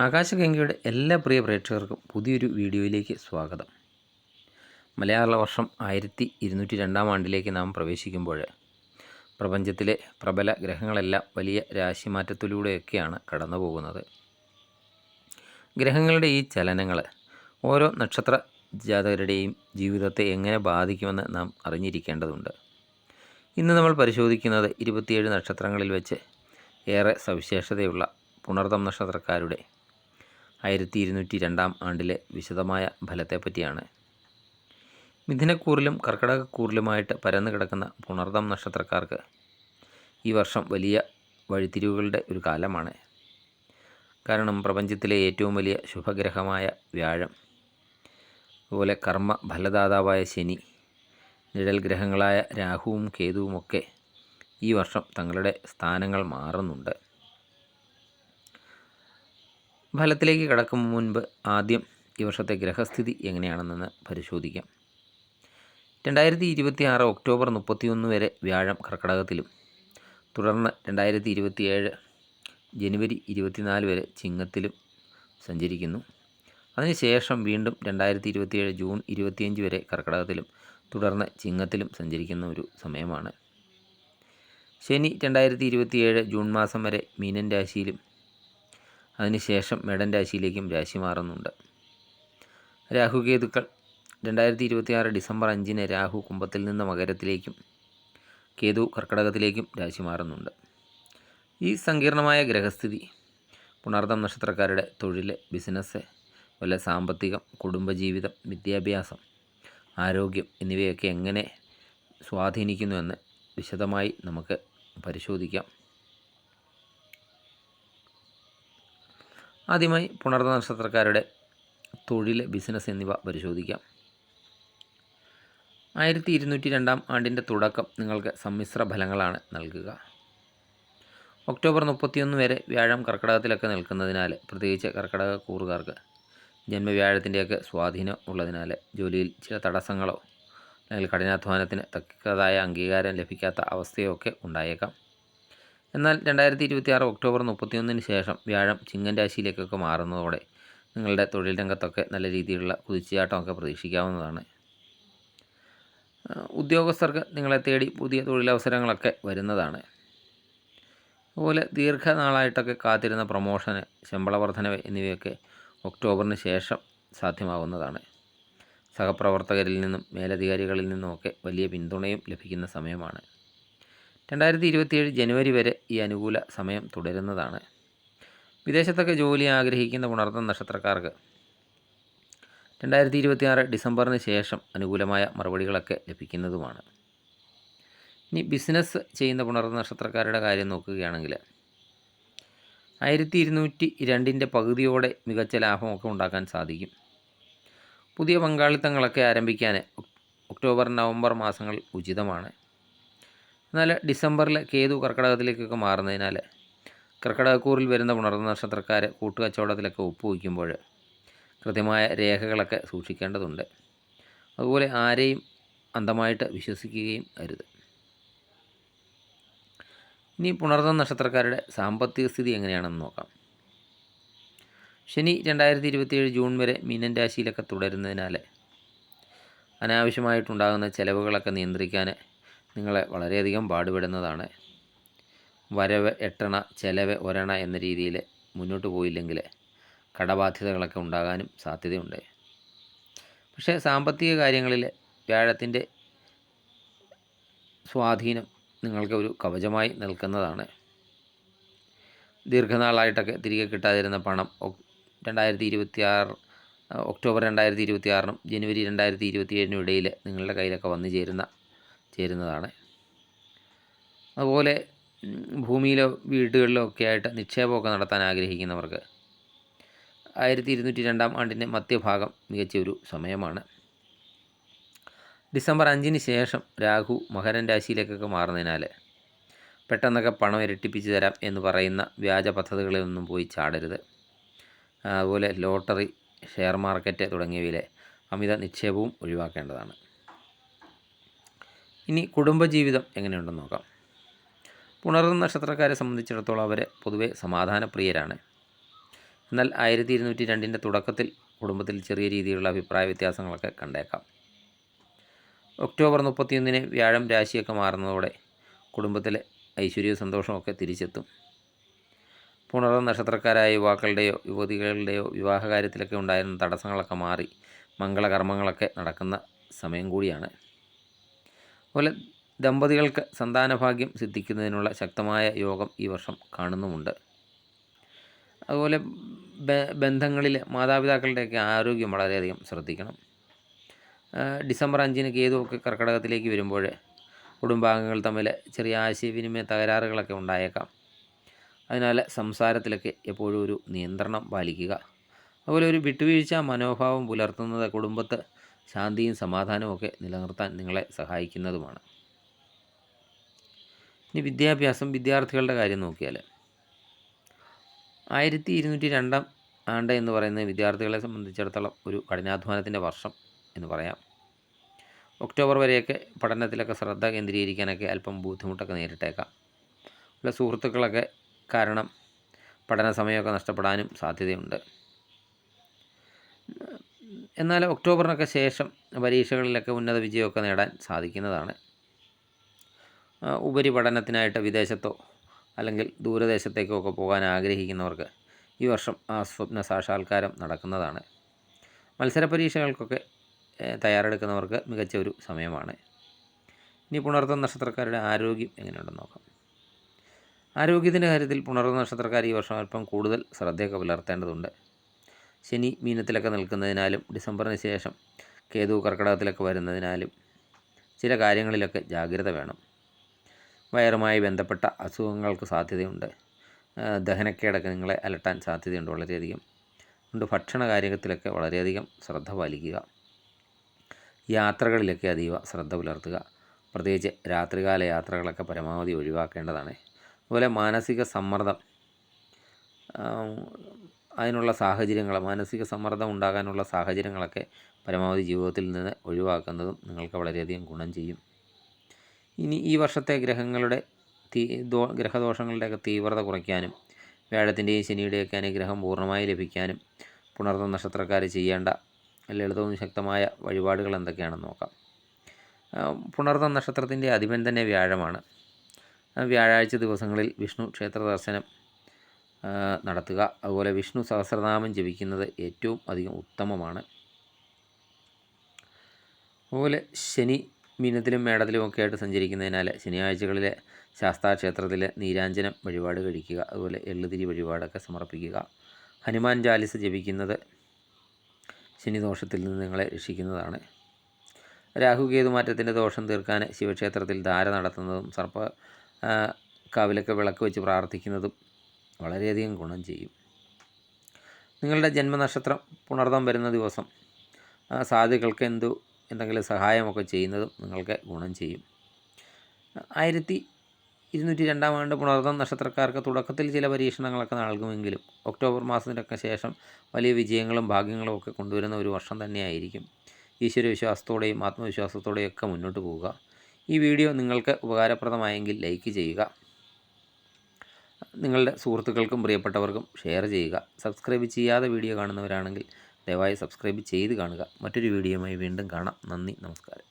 ആകാശഗംഗയുടെ എല്ലാ പ്രിയ പ്രേക്ഷകർക്കും പുതിയൊരു വീഡിയോയിലേക്ക് സ്വാഗതം. മലയാള വർഷം 1202 ആണ്ടിലേക്ക് നാം പ്രവേശിക്കുമ്പോൾ പ്രപഞ്ചത്തിലെ പ്രബല ഗ്രഹങ്ങളെല്ലാം വലിയ രാശിമാറ്റത്തിലൂടെയൊക്കെയാണ് കടന്നു പോകുന്നത്. ഗ്രഹങ്ങളുടെ ഈ ചലനങ്ങൾ ഓരോ നക്ഷത്ര ജാതകരുടെയും ജീവിതത്തെ എങ്ങനെ ബാധിക്കുമെന്ന് നാം അറിഞ്ഞിരിക്കേണ്ടതുണ്ട്. ഇന്ന് നമ്മൾ പരിശോധിക്കുന്നത് 27 നക്ഷത്രങ്ങളിൽ വെച്ച് ഏറെ സവിശേഷതയുള്ള പുണർതം നക്ഷത്രക്കാരുടെ 1202 ആണ്ടിലെ വിശദമായ ഫലത്തെപ്പറ്റിയാണ്. മിഥുനക്കൂറിലും കർക്കിടകക്കൂറിലുമായിട്ട് പരന്നു കിടക്കുന്ന പുണർതം നക്ഷത്രക്കാർക്ക് ഈ വർഷം വലിയ വഴിത്തിരിവുകളുടെ ഒരു കാലമാണ്. കാരണം പ്രപഞ്ചത്തിലെ ഏറ്റവും വലിയ ശുഭഗ്രഹമായ വ്യാഴം, അതുപോലെ കർമ്മ ഫലദാതാവായ ശനി, നിഴൽ ഗ്രഹങ്ങളായ രാഹുവും കേതുവുമൊക്കെ ഈ വർഷം തങ്ങളുടെ സ്ഥാനങ്ങൾ മാറുന്നുണ്ട്. ഫലത്തിലേക്ക് കടക്കും മുൻപ് ആദ്യം ഈ വർഷത്തെ ഗ്രഹസ്ഥിതി എങ്ങനെയാണെന്ന് പരിശോധിക്കാം. 2026 ഒക്ടോബർ 31 വരെ വ്യാഴം കർക്കിടകത്തിലും, തുടർന്ന് 2027 ജനുവരി 24 വരെ ചിങ്ങത്തിലും സഞ്ചരിക്കുന്നു. അതിനുശേഷം വീണ്ടും 2027 ജൂൺ 25 വരെ കർക്കിടകത്തിലും തുടർന്ന് ചിങ്ങത്തിലും സഞ്ചരിക്കുന്ന ഒരു സമയമാണ്. ശനി 2027 ജൂൺ മാസം വരെ മീനൻ രാശിയിലും അതിനുശേഷം മേടൻ രാശിയിലേക്കും രാശി മാറുന്നുണ്ട്. രാഹുകേതുക്കൾ 2026 ഡിസംബർ 5 രാഹു കുംഭത്തിൽ നിന്ന് മകരത്തിലേക്കും കേതു കർക്കിടകത്തിലേക്കും രാശി മാറുന്നുണ്ട്. ഈ സങ്കീർണമായ ഗ്രഹസ്ഥിതി പുണർതം നക്ഷത്രക്കാരുടെ തൊഴിൽ, ബിസിനസ്, അതുപോലെ സാമ്പത്തികം, കുടുംബജീവിതം, വിദ്യാഭ്യാസം, ആരോഗ്യം എന്നിവയൊക്കെ എങ്ങനെ സ്വാധീനിക്കുന്നുവെന്ന് വിശദമായി നമുക്ക് പരിശോധിക്കാം. ആദ്യമായി പുണർതം നക്ഷത്രക്കാരുടെ തൊഴിൽ, ബിസിനസ് എന്നിവ പരിശോധിക്കാം. 1202 ആണ്ടിൻ്റെ തുടക്കം നിങ്ങൾക്ക് സമ്മിശ്ര ഫലങ്ങളാണ് നൽകുക. ഒക്ടോബർ 31 വരെ വ്യാഴം കർക്കിടകത്തിലൊക്കെ നിൽക്കുന്നതിനാൽ, പ്രത്യേകിച്ച് കർക്കിടക കൂറുകാർക്ക് ജന്മവ്യാഴത്തിൻ്റെയൊക്കെ സ്വാധീനം ഉള്ളതിനാൽ ജോലിയിൽ ചില തടസ്സങ്ങളോ അല്ലെങ്കിൽ കഠിനാധ്വാനത്തിന് തക്കതായ അംഗീകാരം ലഭിക്കാത്ത അവസ്ഥയോ ഒക്കെ ഉണ്ടായേക്കാം. എന്നാൽ 2026 ഒക്ടോബർ 31 ശേഷം വ്യാഴം ചിങ്ങൻ രാശിയിലേക്കൊക്കെ മാറുന്നതോടെ നിങ്ങളുടെ തൊഴിൽ രംഗത്തൊക്കെ നല്ല രീതിയിലുള്ള കുതിച്ചുചാട്ടമൊക്കെ പ്രതീക്ഷിക്കാവുന്നതാണ്. ഉദ്യോഗസ്ഥർക്ക് നിങ്ങളെ തേടി പുതിയ തൊഴിലവസരങ്ങളൊക്കെ വരുന്നതാണ്. അതുപോലെ ദീർഘനാളായിട്ടൊക്കെ കാത്തിരുന്ന പ്രൊമോഷന്, ശമ്പള വർധനവ് എന്നിവയൊക്കെ ഒക്ടോബറിന് ശേഷം സാധ്യമാവുന്നതാണ്. സഹപ്രവർത്തകരിൽ നിന്നും മേലധികാരികളിൽ നിന്നുമൊക്കെ വലിയ പിന്തുണയും ലഭിക്കുന്ന സമയമാണ്. 2027 ജനുവരി വരെ ഈ അനുകൂല സമയം തുടരുന്നതാണ്. വിദേശത്തൊക്കെ ജോലി ആഗ്രഹിക്കുന്ന പുണർതം നക്ഷത്രക്കാർക്ക് 2026 ഡിസംബറിന് ശേഷം അനുകൂലമായ മറുപടികളൊക്കെ ലഭിക്കുന്നതുമാണ്. ഇനി ബിസിനസ് ചെയ്യുന്ന പുണർതം നക്ഷത്രക്കാരുടെ കാര്യം നോക്കുകയാണെങ്കിൽ 1202 പകുതിയോടെ മികച്ച ലാഭമൊക്കെ ഉണ്ടാക്കാൻ സാധിക്കും. പുതിയ പങ്കാളിത്തങ്ങളൊക്കെ ആരംഭിക്കാൻ ഒക്ടോബർ നവംബർ മാസങ്ങൾ ഉചിതമാണ്. എന്നാൽ ഡിസംബറിൽ കേതു കർക്കിടകത്തിലേക്കൊക്കെ മാറുന്നതിനാൽ കർക്കിടകക്കൂറിൽ വരുന്ന പുണർതം നക്ഷത്രക്കാർ കൂട്ടുകച്ചവടത്തിലൊക്കെ ഒപ്പുവയ്ക്കുമ്പോൾ കൃത്യമായ രേഖകളൊക്കെ സൂക്ഷിക്കേണ്ടതുണ്ട്. അതുപോലെ ആരെയും അന്ധമായിട്ട് വിശ്വസിക്കുകയും അരുത്. ഇനി പുണർതം നക്ഷത്രക്കാരുടെ സാമ്പത്തിക സ്ഥിതി എങ്ങനെയാണെന്ന് നോക്കാം. ശനി 2027 ജൂൺ വരെ മീനൻ രാശിയിലൊക്കെ തുടരുന്നതിനാൽ അനാവശ്യമായിട്ടുണ്ടാകുന്ന ചിലവുകളൊക്കെ നിയന്ത്രിക്കാൻ നിങ്ങളെ വളരെയധികം പാടുപെടുന്നതാണ്. വരവ് 8 ചെലവ് 1 എന്ന രീതിയിൽ മുന്നോട്ട് പോയില്ലെങ്കിൽ കടബാധ്യതകളൊക്കെ ഉണ്ടാകാനും സാധ്യതയുണ്ട്. പക്ഷേ സാമ്പത്തിക കാര്യങ്ങളിൽ വ്യാഴത്തിൻ്റെ സ്വാധീനം നിങ്ങൾക്ക് ഒരു കവചമായി നിൽക്കുന്നതാണ്. ദീർഘനാളായിട്ടൊക്കെ തിരികെ കിട്ടാതിരുന്ന പണം 2026 ഒക്ടോബർ 2026 ജനുവരി 2027 ഇടയിൽ നിങ്ങളുടെ കയ്യിലൊക്കെ വന്നു ചേരുന്നതാണ്. അതുപോലെ ഭൂമിയിലോ വീടുകളിലോ ഒക്കെ ആയിട്ട് നിക്ഷേപമൊക്കെ നടത്താൻ ആഗ്രഹിക്കുന്നവർക്ക് 1202 ആണ്ടിൻ്റെ മധ്യഭാഗം മികച്ച ഒരു സമയമാണ്. ഡിസംബർ 5 ശേഷം രാഹു മകരൻ രാശിയിലേക്കൊക്കെ മാറുന്നതിനാൽ പെട്ടെന്നൊക്കെ പണം ഇരട്ടിപ്പിച്ച് തരാം എന്ന് പറയുന്ന വ്യാജ പദ്ധതികളിലൊന്നും പോയി ചാടരുത്. അതുപോലെ ലോട്ടറി, ഷെയർ മാർക്കറ്റ് തുടങ്ങിയവയിലെ അമിത നിക്ഷേപവും ഒഴിവാക്കേണ്ടതാണ്. ഇനി കുടുംബജീവിതം എങ്ങനെയുണ്ടെന്ന് നോക്കാം. പുണർതം നക്ഷത്രക്കാരെ സംബന്ധിച്ചിടത്തോളം അവർ പൊതുവെ സമാധാനപ്രിയരാണ്. എന്നാൽ 1202 തുടക്കത്തിൽ കുടുംബത്തിൽ ചെറിയ രീതിയിലുള്ള അഭിപ്രായ വ്യത്യാസങ്ങളൊക്കെ കണ്ടേക്കാം. ഒക്ടോബർ 31 വ്യാഴം രാശിയൊക്കെ മാറുന്നതോടെ കുടുംബത്തിലെ ഐശ്വര്യവും സന്തോഷമൊക്കെ തിരിച്ചെത്തും. പുണർന്ന നക്ഷത്രക്കാരായ യുവാക്കളുടെയോ യുവതികളുടെയോ വിവാഹകാര്യത്തിലൊക്കെ ഉണ്ടായിരുന്ന തടസ്സങ്ങളൊക്കെ മാറി മംഗളകർമ്മങ്ങളൊക്കെ നടക്കുന്ന സമയം കൂടിയാണ്. അതുപോലെ ദമ്പതികൾക്ക് സന്താനഭാഗ്യം സിദ്ധിക്കുന്നതിനുള്ള ശക്തമായ യോഗം ഈ വർഷം കാണുന്നുമുണ്ട്. അതുപോലെ ബന്ധങ്ങളിൽ മാതാപിതാക്കളുടെയൊക്കെ ആരോഗ്യം വളരെയധികം ശ്രദ്ധിക്കണം. ഡിസംബർ 5 കേതുവൊക്കെ കർക്കിടകത്തിലേക്ക് വരുമ്പോൾ കുടുംബാംഗങ്ങൾ തമ്മിൽ ചെറിയ ആശയവിനിമയ തകരാറുകളൊക്കെ ഉണ്ടായേക്കാം. അതിനാൽ സംസാരത്തിലൊക്കെ എപ്പോഴും ഒരു നിയന്ത്രണം പാലിക്കുക. അതുപോലെ ഒരു വിട്ടുവീഴ്ച മനോഭാവം പുലർത്തുന്നത് കുടുംബത്ത് ശാന്തിയും സമാധാനവും ഒക്കെ നിലനിർത്താൻ നിങ്ങളെ സഹായിക്കുന്നതുമാണ്. ഇനി വിദ്യാർത്ഥികളുടെ കാര്യം നോക്കിയാൽ 1202 ആണ്ട് എന്ന് പറയുന്നത് വിദ്യാർത്ഥികളെ സംബന്ധിച്ചിടത്തോളം ഒരു കഠിനാധ്വാനത്തിൻ്റെ വർഷം എന്ന് പറയാം. ഒക്ടോബർ വരെയൊക്കെ പഠനത്തിലൊക്കെ ശ്രദ്ധ കേന്ദ്രീകരിക്കാനൊക്കെ അല്പം ബുദ്ധിമുട്ടൊക്കെ നേരിട്ടേക്കാം. ഉള്ള സുഹൃത്തുക്കളൊക്കെ കാരണം പഠന സമയമൊക്കെ നഷ്ടപ്പെടാനും സാധ്യതയുണ്ട്. എന്നാൽ ഒക്ടോബറിനൊക്കെ ശേഷം പരീക്ഷകളിലൊക്കെ ഉന്നത വിജയമൊക്കെ നേടാൻ സാധിക്കുന്നതാണ്. ഉപരിപഠനത്തിനായിട്ട് വിദേശത്തോ അല്ലെങ്കിൽ ദൂരദേശത്തേക്കോ ഒക്കെ പോകാൻ ആഗ്രഹിക്കുന്നവർക്ക് ഈ വർഷം ആ സ്വപ്ന സാക്ഷാത്കാരം നടക്കുന്നതാണ്. മത്സര പരീക്ഷകൾക്കൊക്കെ തയ്യാറെടുക്കുന്നവർക്ക് മികച്ച ഒരു സമയമാണ്. ഇനി പുണർന്ന നക്ഷത്രക്കാരുടെ ആരോഗ്യം എങ്ങനെയുണ്ടെന്ന് നോക്കാം. ആരോഗ്യത്തിൻ്റെ കാര്യത്തിൽ പുണർന്ന നക്ഷത്രക്കാർ ഈ വർഷം അല്പം കൂടുതൽ ശ്രദ്ധയൊക്കെ പുലർത്തേണ്ടതുണ്ട്. ശനി മീനത്തിലൊക്കെ നിൽക്കുന്നതിനാലും ഡിസംബറിന് ശേഷം കേതു കർക്കിടകത്തിലൊക്കെ വരുന്നതിനാലും ചില കാര്യങ്ങളിലൊക്കെ ജാഗ്രത വേണം. വയറുമായി ബന്ധപ്പെട്ട അസുഖങ്ങൾക്ക് സാധ്യതയുണ്ട്. ദഹനക്കേടൊക്കെ നിങ്ങളെ അലട്ടാൻ സാധ്യതയുണ്ട് വളരെയധികം. അതുകൊണ്ട് ഭക്ഷണ കാര്യത്തിലൊക്കെ വളരെയധികം ശ്രദ്ധ പാലിക്കുക. യാത്രകളിലൊക്കെ അതീവ ശ്രദ്ധ പുലർത്തുക. പ്രത്യേകിച്ച് രാത്രികാല യാത്രകളൊക്കെ പരമാവധി ഒഴിവാക്കേണ്ടതാണ്. അതുപോലെ മാനസിക സമ്മർദ്ദം മാനസിക സമ്മർദ്ദം ഉണ്ടാകാനുള്ള സാഹചര്യങ്ങളൊക്കെ പരമാവധി ജീവിതത്തിൽ നിന്ന് ഒഴിവാക്കുന്നതും നിങ്ങൾക്ക് വളരെയധികം ഗുണം ചെയ്യും. ഇനി ഈ വർഷത്തെ ഗ്രഹദോഷങ്ങളുടെയൊക്കെ തീവ്രത കുറയ്ക്കാനും വ്യാഴത്തിൻ്റെയും ശനിയുടെയൊക്കെ അനുഗ്രഹം പൂർണ്ണമായി ലഭിക്കാനും പുണർന്ന നക്ഷത്രക്കാർ ചെയ്യേണ്ട ലളിതവും ശക്തമായ വഴിപാടുകൾ എന്തൊക്കെയാണെന്ന് നോക്കാം. പുണർന്ന നക്ഷത്രത്തിൻ്റെ അധിപൻ തന്നെ വ്യാഴമാണ്. വ്യാഴാഴ്ച ദിവസങ്ങളിൽ വിഷ്ണു ക്ഷേത്ര ദർശനം നടത്തുക. അതുപോലെ വിഷ്ണു സഹസ്രനാമം ജപിക്കുന്നത് ഏറ്റവും അധികം ഉത്തമമാണ്. അതുപോലെ ശനി മീനത്തിലും മേടത്തിലും ഒക്കെ ആയിട്ട് സഞ്ചരിക്കുന്നതിനാൽ ശനിയാഴ്ചകളിലെ ശാസ്താക്ഷേത്രത്തിൽ നീരാഞ്ജനം വഴിപാട് കഴിക്കുക. അതുപോലെ എള്ളുതിരി വഴിപാടൊക്കെ സമർപ്പിക്കുക. ഹനുമാൻ ചാലിസ ജപിക്കുന്നത് ശനിദോഷത്തിൽ നിന്ന് നിങ്ങളെ രക്ഷിക്കുന്നതാണ്. രാഹുകേതു മാറ്റത്തിൻ്റെ ദോഷം തീർക്കാൻ ശിവക്ഷേത്രത്തിൽ ധാര നടത്തുന്നതും കാവിലൊക്കെ വിളക്ക് വെച്ച് പ്രാർത്ഥിക്കുന്നതും വളരെയധികം ഗുണം ചെയ്യും. നിങ്ങളുടെ ജന്മനക്ഷത്രം പുണർദം വരുന്ന ദിവസം സാധുക്കൾക്ക് എന്തെങ്കിലും സഹായമൊക്കെ ചെയ്യുന്നതും നിങ്ങൾക്ക് ഗുണം ചെയ്യും. 1202 ആണ്ട് പുണർദം നക്ഷത്രക്കാർക്ക് തുടക്കത്തിൽ ചില പരീക്ഷണങ്ങളൊക്കെ നൽകുമെങ്കിലും ഒക്ടോബർ മാസത്തിനൊക്കെ ശേഷം വലിയ വിജയങ്ങളും ഭാഗ്യങ്ങളും ഒക്കെ കൊണ്ടുവരുന്ന ഒരു വർഷം തന്നെയായിരിക്കും. ഈശ്വരവിശ്വാസത്തോടെയും ആത്മവിശ്വാസത്തോടെയും ഒക്കെ മുന്നോട്ട് പോവുക. ഈ വീഡിയോ നിങ്ങൾക്ക് ഉപകാരപ്രദമായെങ്കിൽ ലൈക്ക് ചെയ്യുക. നിങ്ങളുടെ സുഹൃത്തുക്കൾക്കും പ്രിയപ്പെട്ടവർക്കും ഷെയർ ചെയ്യുക. സബ്സ്ക്രൈബ് ചെയ്യാതെ വീഡിയോ കാണുന്നവരാണെങ്കിൽ ദയവായി സബ്സ്ക്രൈബ് ചെയ്ത് കാണുക. മറ്റൊരു വീഡിയോയുമായി വീണ്ടും കാണാം. നന്ദി, നമസ്കാരം.